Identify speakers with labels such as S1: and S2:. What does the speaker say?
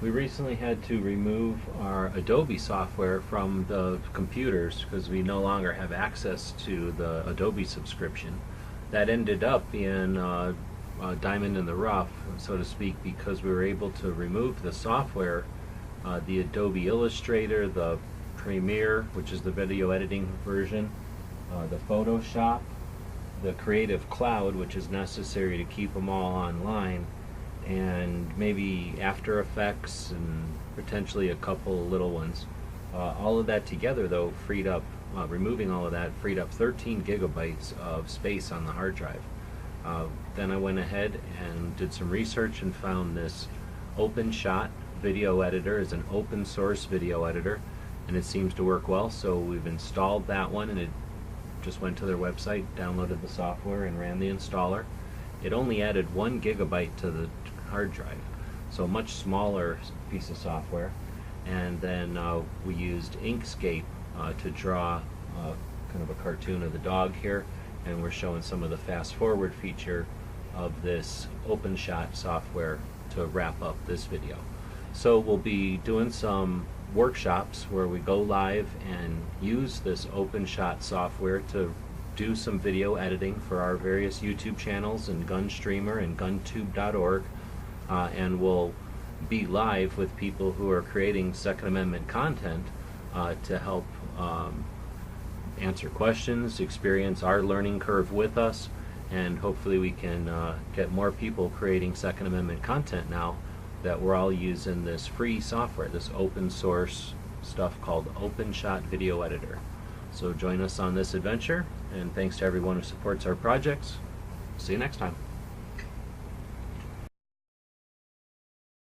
S1: We recently had to remove our Adobe software from the computers because we no longer have access to the Adobe subscription. That ended up being a diamond in the rough, so to speak, because we were able to remove the software, the Adobe Illustrator, the Premiere, which is the video editing version, the Photoshop, the Creative Cloud, which is necessary to keep them all online, and maybe After Effects and potentially a couple little ones. All of that together, though, freed up, removing all of that, freed up 13 gigabytes of space on the hard drive. Then I went ahead and did some research and found this OpenShot video editor is an open source video editor, and it seems to work well, so we've installed that one, and it just went to their website, downloaded the software, and ran the installer. It only added 1 gigabyte to the hard drive, so a much smaller piece of software. And then we used Inkscape to draw kind of a cartoon of the dog here, and we're showing some of the fast forward feature of this OpenShot software to wrap up this video. So we'll be doing some workshops where we go live and use this OpenShot software to do some video editing for our various YouTube channels and GunStreamer and GunTube.org, and we'll be live with people who are creating Second Amendment content to help answer questions, experience our learning curve with us, and hopefully we can get more people creating Second Amendment content now that we're all using this free software, this open source stuff called OpenShot Video Editor. So join us on this adventure, and thanks to everyone who supports our projects. See you next time.